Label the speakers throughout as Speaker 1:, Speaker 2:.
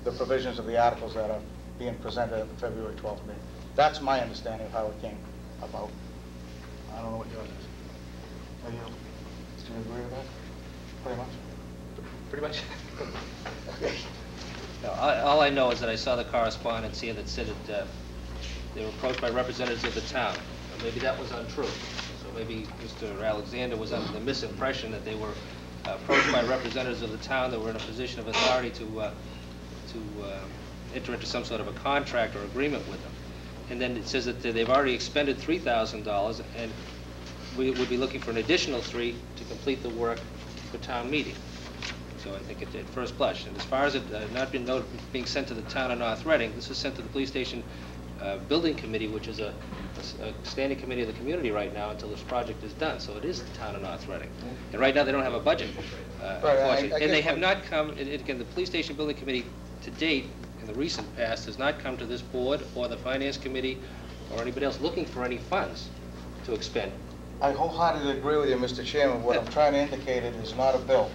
Speaker 1: the provisions of the articles that are being presented at the February 12th meeting. That's my understanding of how it came about. I don't know what yours is. Do you agree with that? Pretty much?
Speaker 2: Pretty much.
Speaker 1: Okay.
Speaker 2: No, all I know is that I saw the correspondence here that said that they were approached by representatives of the town. Maybe that was untrue. So maybe Mr. Alexander was under the misimpression that they were approached by representatives of the town that were in a position of authority to enter into some sort of a contract or agreement with them. And then it says that they've already expended $3,000, and we would be looking for an additional $3,000 to complete the work for town meeting. So I think at first blush. And as far as it not being sent to the town of North Reading, this is sent to the police station building committee, which is a standing committee of the community right now until this project is done. So it is the town of North Reading. And right now they don't have a budget, unfortunately. And they have not come, and again, the police station building committee to date, in the recent past, has not come to this board or the finance committee or anybody else looking for any funds to expend.
Speaker 1: I wholeheartedly agree with you, Mr. Chairman. What I'm trying to indicate is not a bill.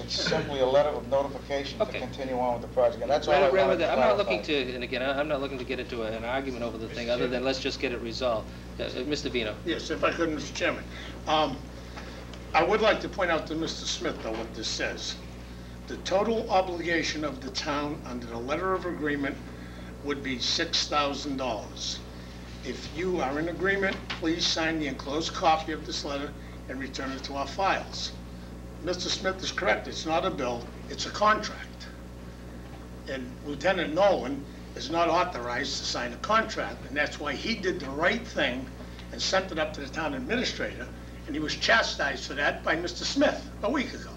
Speaker 1: It's simply a letter of notification to continue on with the project, and that's all I wanted to clarify.
Speaker 2: I'm not looking to, and again, I'm not looking to get into an argument over the thing, other than let's just get it resolved. Mr. Vino.
Speaker 3: Yes, if I could, Mr. Chairman. I would like to point out to Mr. Smith, though, what this says. The total obligation of the town under the letter of agreement would be $6,000. If you are in agreement, please sign the enclosed copy of this letter and return it to our files. Mr. Smith is correct. It's not a bill. It's a contract. And Lieutenant Nolan is not authorized to sign a contract, and that's why he did the right thing and sent it up to the town administrator, and he was chastised for that by Mr. Smith a week ago,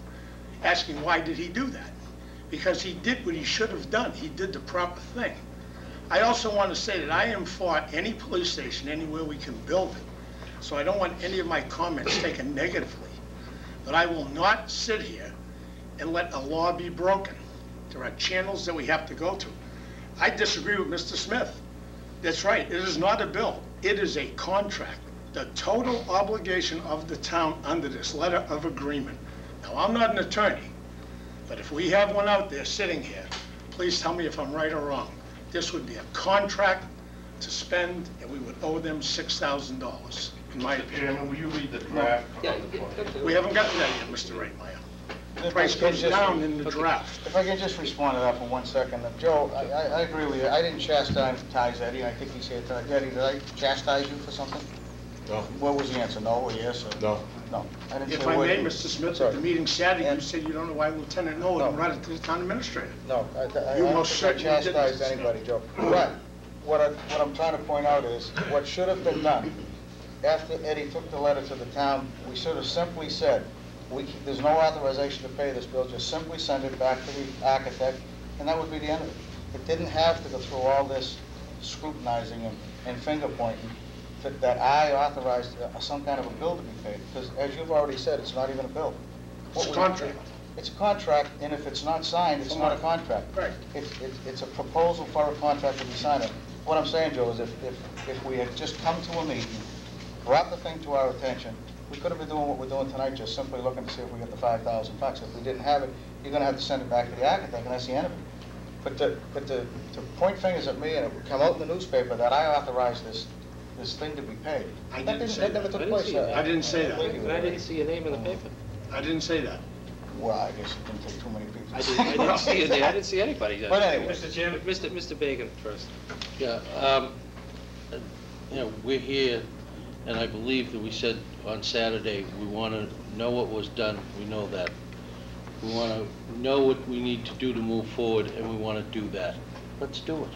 Speaker 3: asking why did he do that? Because he did what he should have done. He did the proper thing. I also want to say that I am for any police station anywhere we can build it, so I don't want any of my comments taken negatively. But I will not sit here and let a law be broken. There are channels that we have to go through. I disagree with Mr. Smith. That's right, it is not a bill. It is a contract. The total obligation of the town under this letter of agreement. Now, I'm not an attorney, but if we have one out there sitting here, please tell me if I'm right or wrong. This would be a contract to spend, and we would owe them $6,000.
Speaker 4: Mr. Chairman, will you read the draft?
Speaker 2: Yeah,
Speaker 3: we haven't gotten that yet, Mr. Reitmeyer. The price goes down in the draft.
Speaker 1: If I can just respond to that for 1 second. Joe, I agree with you. I didn't chastise Eddie. I think he said, Eddie, did I chastise you for something?
Speaker 4: No.
Speaker 1: What was the answer? No or yes? Or?
Speaker 4: No.
Speaker 1: No. I didn't
Speaker 3: If
Speaker 1: say
Speaker 3: I may,
Speaker 1: you...
Speaker 3: Mr. Smith, at the meeting Saturday, you said you don't know why Lieutenant Nolan brought it to the town administrator.
Speaker 1: No, I
Speaker 3: You
Speaker 1: don't
Speaker 3: most
Speaker 1: think I
Speaker 3: certainly didn't.
Speaker 1: chastised anybody, Joe. But what I'm trying to point out is what should have been done after Eddie took the letter to the town. We should have simply said, there's no authorization to pay this bill, just simply send it back to the architect, and that would be the end of it. It didn't have to go through all this scrutinizing and finger pointing that I authorized some kind of a bill to be paid, because as you've already said, it's not even a bill.
Speaker 3: It's a contract.
Speaker 1: It's a contract, and if it's not signed, it's not a contract.
Speaker 3: Right.
Speaker 1: It's a proposal for a contract to be signed. What I'm saying, Joe, is if we had just come to a meeting, brought the thing to our attention, we could have been doing what we're doing tonight, just simply looking to see if we get the $5,000. If we didn't have it, you're going to have to send it back to the architect, and that's the end of it. But to point fingers at me and it would come out in the newspaper that I authorized this thing to be paid.
Speaker 3: I didn't say
Speaker 1: that never
Speaker 3: that.
Speaker 1: took place.
Speaker 3: I didn't say that.
Speaker 2: I didn't see your name in the paper.
Speaker 3: I didn't say that.
Speaker 1: Well, I guess it didn't take too many people.
Speaker 2: I didn't see your name. I didn't see anybody.
Speaker 1: But anyway.
Speaker 2: Mr. Chairman. Mr. Bagan first.
Speaker 5: Yeah, you know, we're here, and I believe that we said on Saturday, we want to know what was done. We know that. We want to know what we need to do to move forward, and we want to do that. Let's do it.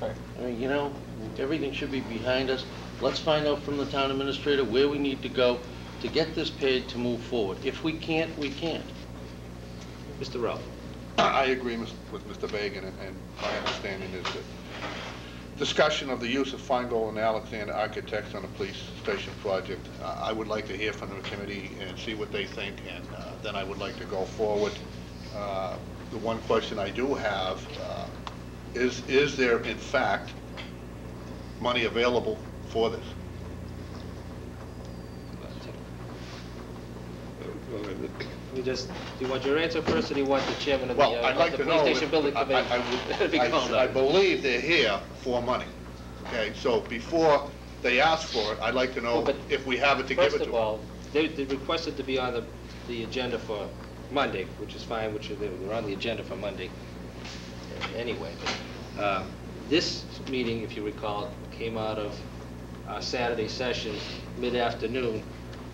Speaker 1: Right.
Speaker 5: I mean, you know, everything should be behind us. Let's find out from the town administrator where we need to go to get this paid to move forward. If we can't, we can't.
Speaker 2: Mr. Ralph.
Speaker 4: I agree with Mr. Bagan, and my understanding is that discussion of the use of Feingold and Alexander architects on the police station project, I would like to hear from the committee and see what they think, and then I would like to go forward. The one question I do have is there, in fact, money available for this?
Speaker 2: do you want your answer first, or do you want the chairman of the,
Speaker 4: Well, I'd like
Speaker 2: of the
Speaker 4: to know.
Speaker 2: police station
Speaker 4: if-
Speaker 2: building committee to be called
Speaker 4: I
Speaker 2: up?
Speaker 4: believe they're here for money, okay? So before they ask for it, I'd like to know
Speaker 2: Well, but
Speaker 4: if we have it to give it to
Speaker 2: First
Speaker 4: them.
Speaker 2: of all, they requested to be on the agenda for Monday, which is fine, they're on the agenda for Monday anyway. This meeting, if you recall, came out of our Saturday session, mid-afternoon,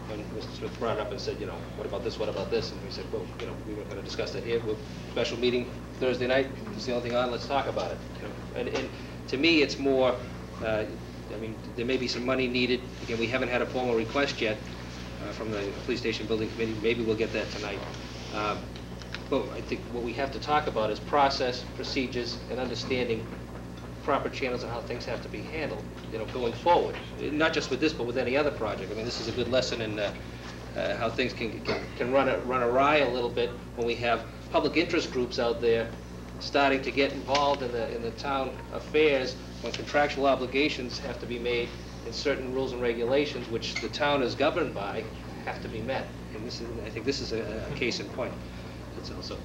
Speaker 2: when Mr. Smith brought it up and said, you know, what about this, what about this? And we said, well, you know, we weren't going to discuss that here. We'll special meeting Thursday night, it's the only thing on, let's talk about it. You know? And to me, it's more, I mean, there may be some money needed. Again, we haven't had a formal request yet from the police station building committee. Maybe we'll get that tonight. But I think what we have to talk about is process, procedures, and understanding proper channels and how things have to be handled, you know, going forward. Not just with this, but with any other project. I mean, this is a good lesson in how things can run awry a little bit when we have public interest groups out there starting to get involved in the town affairs when contractual obligations have to be made and certain rules and regulations, which the town is governed by, have to be met. And I think this is a case in point. That's also.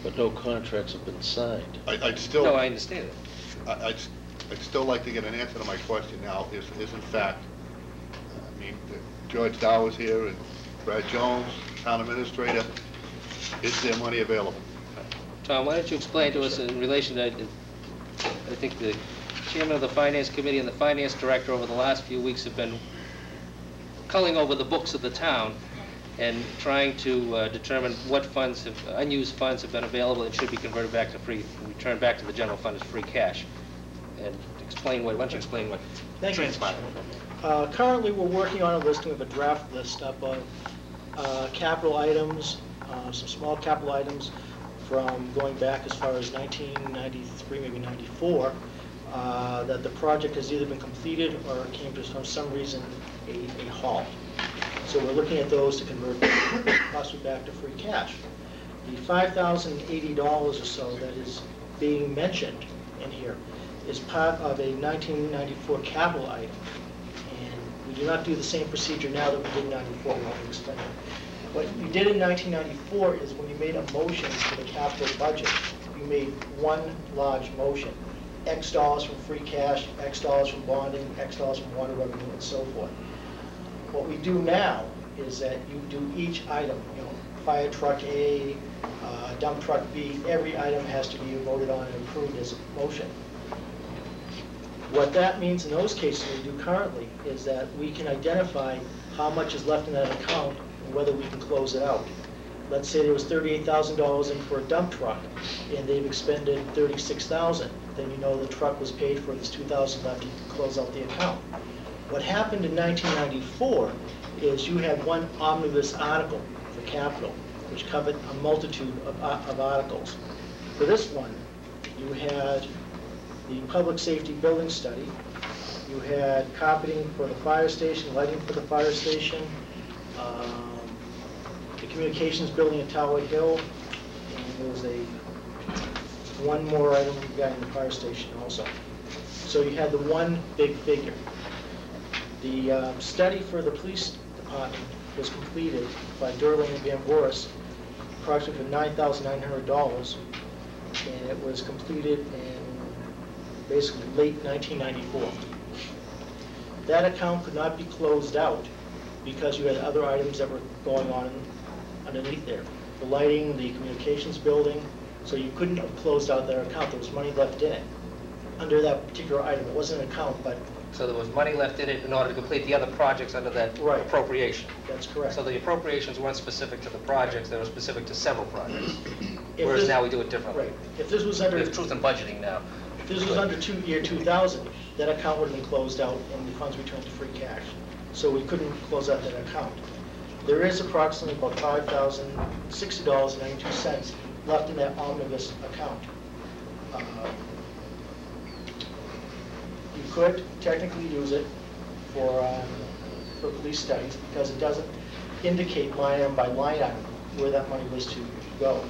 Speaker 5: But no contracts have been signed.
Speaker 4: I'd still.
Speaker 2: No, I understand it.
Speaker 4: I'd still like to get an answer to my question now, is in fact, I mean, George Dow is here, and Brad Jones, town administrator, is there money available?
Speaker 2: Tom, why don't you explain to us in relation to, I think the chairman of the finance committee and the finance director over the last few weeks have been culling over the books of the town and trying to determine what unused funds have been available and should be converted back to returned back to the general fund as free cash. And explain why don't you explain what
Speaker 6: Thank you, Mr. Chairman. Currently, we're working on a listing of a draft list up of capital items, some small capital items from going back as far as 1993, maybe 94, that the project has either been completed or came to, for some reason, a halt. So we're looking at those to convert possibly back to free cash. The $5,080 or so that is being mentioned in here is part of a 1994 capital item. And we do not do the same procedure now that we did in 94. We want to explain it. What you did in 1994 is when you made a motion for the capital budget, you made one large motion. X dollars from free cash, X dollars from bonding, X dollars from water revenue, and so forth. What we do now is that you do each item, you know, fire truck A, dump truck B, every item has to be voted on and approved as a motion. What that means in those cases we do currently is that we can identify how much is left in that account and whether we can close it out. Let's say there was $38,000 in for a dump truck and they've expended $36,000. Then you know the truck was paid for, there's $2,000 left, you can close out the account. What happened in 1994 is you had one omnibus article for capital, which covered a multitude of articles. For this one, you had the public safety building study, you had carpeting for the fire station, lighting for the fire station, the communications building at Tower Hill, and there was one more item regarding the fire station also. So you had the one big figure. The study for the police department was completed by Durling and Van Boris, approximately for $9,900, and it was completed in basically late 1994. That account could not be closed out because you had other items that were going on underneath there. The lighting, the communications building, so you couldn't have closed out that account. There was money left in it under that particular item. It wasn't an account, but
Speaker 2: So there was money left in it in order to complete the other projects under that
Speaker 6: Right.
Speaker 2: appropriation.
Speaker 6: that's correct.
Speaker 2: So the appropriations weren't specific to the projects, they were specific to several projects.
Speaker 6: If
Speaker 2: Whereas
Speaker 6: this-
Speaker 2: now we do it differently.
Speaker 6: Right. If this was
Speaker 2: We
Speaker 6: under
Speaker 2: have truth in budgeting now.
Speaker 6: If this was under year 2000, that account would have been closed out and the funds returned to free cash. So we couldn't close out that account. There is approximately about $5,060.92 left in that omnibus account. You could technically use it for police studies because it doesn't indicate line item by line item where that money was to go.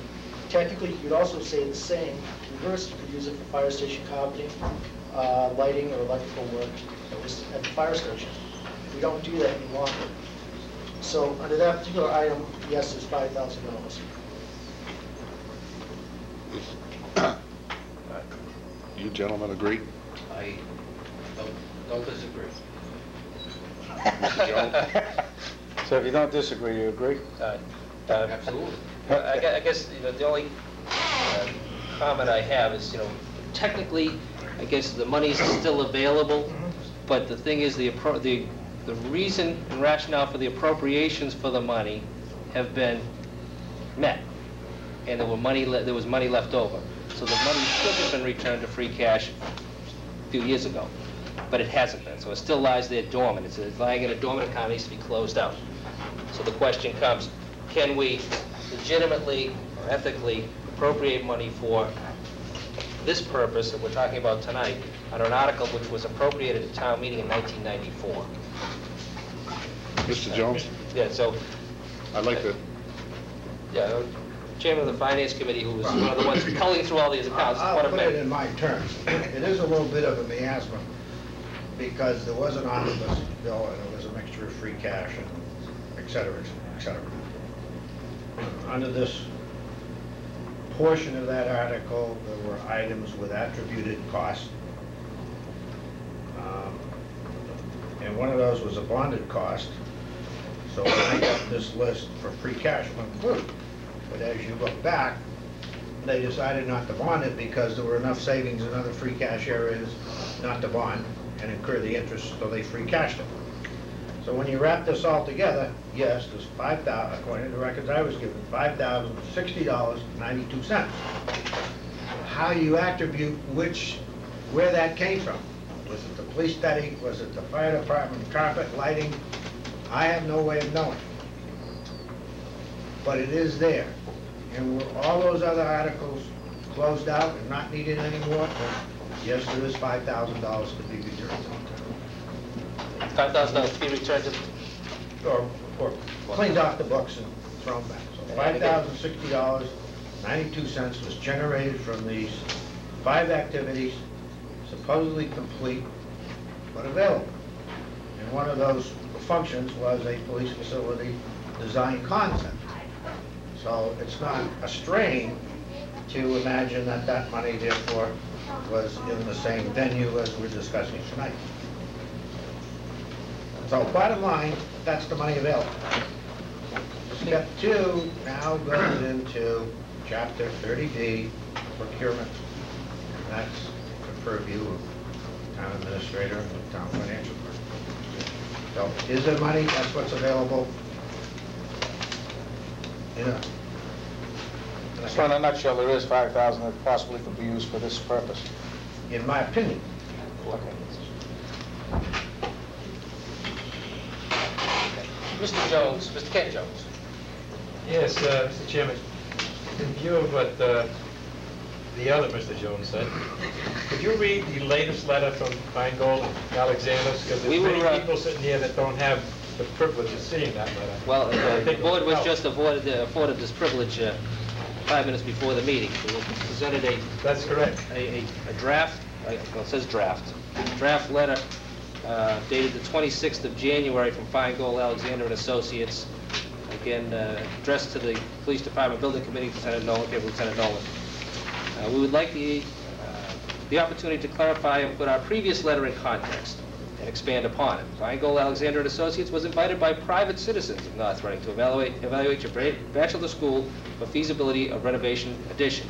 Speaker 6: Technically, you could also say the same, reverse, you could use it for fire station carpeting, lighting or electrical work that was at the fire station. We don't do that any longer. So under that particular item, yes, it's $5,000.
Speaker 4: You gentlemen agree?
Speaker 2: I don't disagree.
Speaker 4: Mr. Jones?
Speaker 1: So if you don't disagree, you agree?
Speaker 2: Absolutely. I guess, the only comment I have is, technically, I guess the money's still available, but the thing is, the reason and rationale for the appropriations for the money have been met, and there was money left over. So the money should have been returned to free cash a few years ago, but it hasn't been. So it still lies there dormant. It's lying in a dormant account, needs to be closed out. So the question comes, can we legitimately or ethically appropriate money for this purpose that we're talking about tonight under an article which was appropriated at town meeting in 1994?
Speaker 4: Mr. Jones?
Speaker 2: Yeah, so,
Speaker 4: I'd like to,
Speaker 2: yeah, Chairman of the Finance Committee, who was one of the ones culling through all these accounts,
Speaker 7: I'll
Speaker 2: what a
Speaker 7: put it
Speaker 2: minute.
Speaker 7: in my terms. It is a little bit of a miasma, because there was an omnibus bill, and it was a mixture of free cash and et cetera, et cetera. Under this portion of that article, there were items with attributed cost. And one of those was a bonded cost. So when I got this list for free cash, it went through. But as you look back, they decided not to bond it because there were enough savings in other free cash areas not to bond and incur the interest, so they free cashed it. So when you wrap this all together, yes, there's $5,000, according to the records I was given, $5,060.92. How you attribute where that came from? Was it the police study? Was it the fire department, carpet, lighting? I have no way of knowing. But it is there. And were all those other articles closed out and not needed anymore? Yes, there is $5,000 to be returned.
Speaker 2: $5,000 to be returned to,
Speaker 7: Or cleaned off the books and thrown back. So $5,060.92 was generated from these 5 activities, supposedly complete, but available. And one of those functions was a police facility design concept. So it's not a strain to imagine that that money, therefore, was in the same venue as we're discussing tonight. So bottom line, that's the money available. Step 2 now goes into Chapter 30B, procurement. That's the purview of town administrator and the town financial clerk. So is there money? That's what's available. Yeah.
Speaker 1: So in a nutshell, there is $5,000 that possibly could be used for this purpose.
Speaker 7: In my opinion.
Speaker 1: Okay.
Speaker 2: Mr. Jones, Mr. Ken Jones.
Speaker 8: Yes, Mr. Chairman, in view of what the other Mr. Jones said, could you read the latest letter from Feingold and Alexander's? Because
Speaker 2: We
Speaker 8: there's
Speaker 2: were,
Speaker 8: many people sitting here that don't have the privilege of seeing that letter.
Speaker 2: Well,
Speaker 8: I
Speaker 2: the
Speaker 8: think it
Speaker 2: board
Speaker 8: would
Speaker 2: was
Speaker 8: help.
Speaker 2: just afforded this privilege 5 minutes before the meeting. We were presented
Speaker 8: That's correct.
Speaker 2: a draft, well, it says draft letter dated the 26th of January from Feingold, Alexander and Associates, again, addressed to the Police Department Building Committee, Lieutenant Nolan, Lieutenant Nolan. We would like the opportunity to clarify and put our previous letter in context and expand upon it. Feingold, Alexander and Associates was invited by private citizens of North Reading to evaluate your bachelor school for feasibility of renovation addition.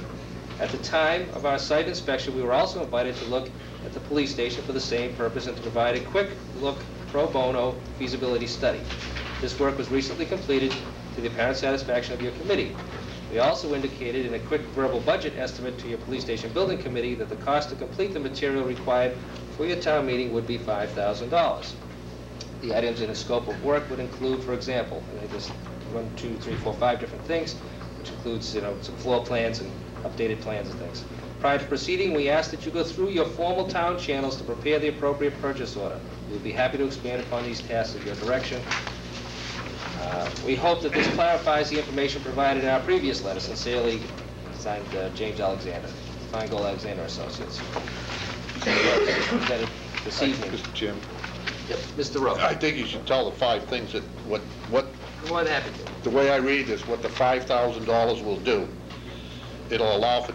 Speaker 2: At the time of our site inspection, we were also invited to look at the police station for the same purpose and to provide a quick look pro bono feasibility study. This work was recently completed to the apparent satisfaction of your committee. We also indicated in a quick verbal budget estimate to your police station building committee that the cost to complete the material required for your town meeting would be $5,000. The items in the scope of work would include, for example, and I just 1, 2, 3, 4, 5 different things, which includes, some floor plans and updated plans and things. Prior to proceeding, we ask that you go through your formal town channels to prepare the appropriate purchase order. We'll be happy to expand upon these tasks at your direction. We hope that this clarifies the information provided in our previous letter. Sincerely, signed James Alexander, Feingold Alexander Associates. Presented this evening.
Speaker 4: Mr. Chairman,
Speaker 2: Yep, Mr. Rowe.
Speaker 4: I think you should tell the 5 things that, what
Speaker 2: More than happy to.
Speaker 4: The way I read this, what the $5,000 will do, it'll allow for